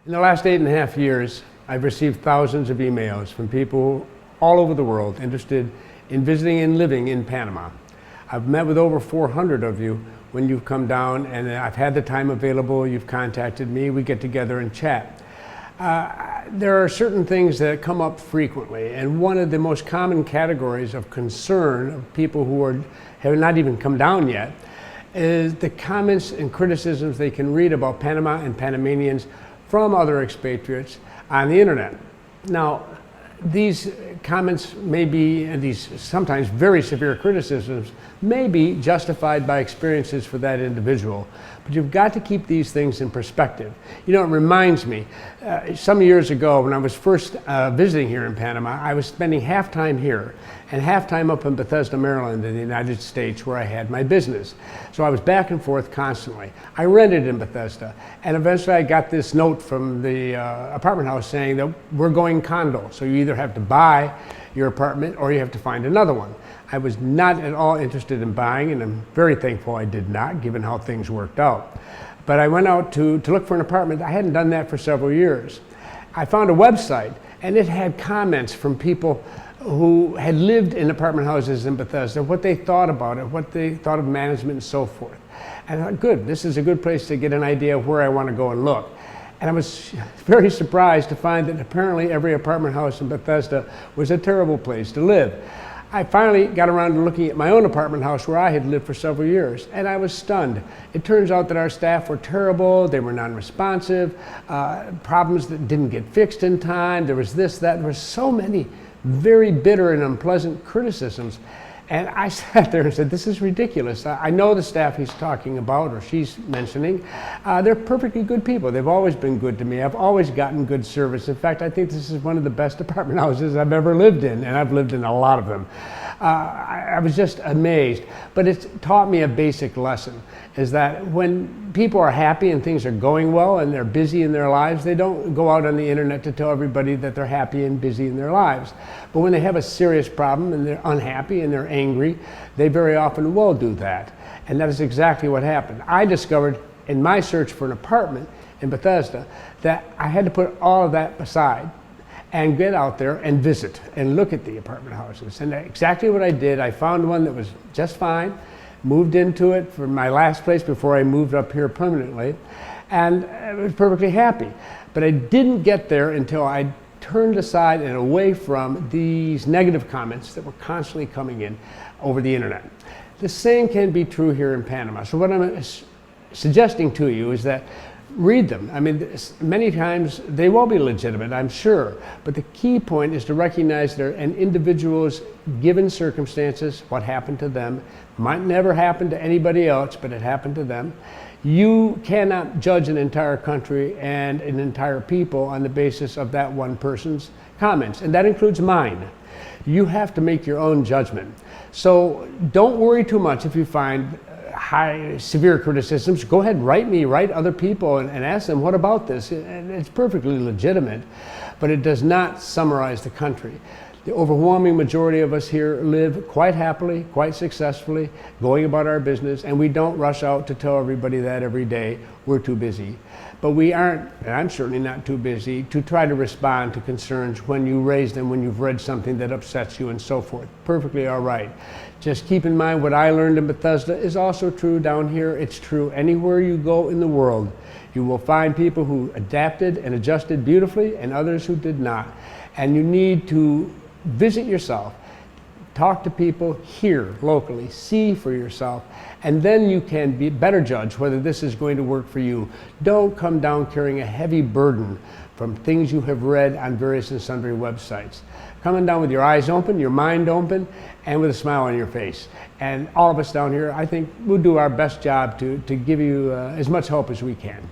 In the last 8.5 years, I've received thousands of emails from people all over the world interested in visiting and living in Panama. I've met with over 400 of you when you've come down, and I've had the time available. You've contacted me, we get together and chat. There are certain things that come up frequently, and one of the most common categories of concern of people who have not even come down yet is the comments and criticisms they can read about Panama and Panamanians from other expatriates on the internet. Now, these comments may be, and these sometimes very severe criticisms, may be justified by experiences for that individual, but you've got to keep these things in perspective. You know, it reminds me, some years ago when I was first visiting here in Panama, I was spending half time here and half time up in Bethesda, Maryland in the United States where I had my business. So I was back and forth constantly. I rented in Bethesda, and eventually I got this note from the apartment house saying that we're going condo, so you either have to buy your apartment or you have to find another one. I was not at all interested in buying, and I'm very thankful I did not, given how things worked out. But I went out to look for an apartment. I hadn't done that for several years. I found a website, and it had comments from people who had lived in apartment houses in Bethesda, what they thought about it, what they thought of management and so forth. And I thought, good, this is a good place to get an idea of where I want to go and look. And I was very surprised to find that apparently every apartment house in Bethesda was a terrible place to live. I finally got around to looking at my own apartment house where I had lived for several years, and I was stunned. It turns out that our staff were terrible, they were non-responsive, problems that didn't get fixed in time, there was this, that, there were so many very bitter and unpleasant criticisms. And I sat there and said, this is ridiculous. I know the staff he's talking about, or she's mentioning. They're perfectly good people. They've always been good to me. I've always gotten good service. In fact, I think this is one of the best apartment houses I've ever lived in, and I've lived in a lot of them. I was just amazed. But it's taught me a basic lesson, is that when people are happy and things are going well and they're busy in their lives, they don't go out on the internet to tell everybody that they're happy and busy in their lives. But when they have a serious problem and they're unhappy and they're angry, they very often will do that. And that is exactly what happened. I discovered in my search for an apartment in Bethesda that I had to put all of that aside and get out there and visit and look at the apartment houses. And exactly what I did, I found one that was just fine, moved into it for my last place before I moved up here permanently, and I was perfectly happy. But I didn't get there until I turned aside and away from these negative comments that were constantly coming in over the internet. The same can be true here in Panama. So what I'm suggesting to you is that read them. I mean, many times they will be legitimate, I'm sure, but the key point is to recognize they're an individual's given circumstances, what happened to them. Might never happen to anybody else, but it happened to them. You cannot judge an entire country and an entire people on the basis of that one person's comments, and that includes mine. You have to make your own judgment. So don't worry too much if you find severe criticisms. Go ahead, write other people and ask them, what about this? And it's perfectly legitimate, but it does not summarize the country. The overwhelming majority of us here live quite happily, quite successfully, going about our business, and we don't rush out to tell everybody that every day. We're too busy. But we aren't, and I'm certainly not too busy, to try to respond to concerns when you raise them, when you've read something that upsets you and so forth. Perfectly all right. Just keep in mind what I learned in Bethesda is also true down here. It's true anywhere you go in the world. You will find people who adapted and adjusted beautifully and others who did not. And you need to visit yourself, talk to people here locally, see for yourself, and then you can better judge whether this is going to work for you. Don't come down carrying a heavy burden from things you have read on various and sundry websites. Coming down with your eyes open, your mind open, and with a smile on your face. And all of us down here, I think, we'll do our best job to give you as much help as we can.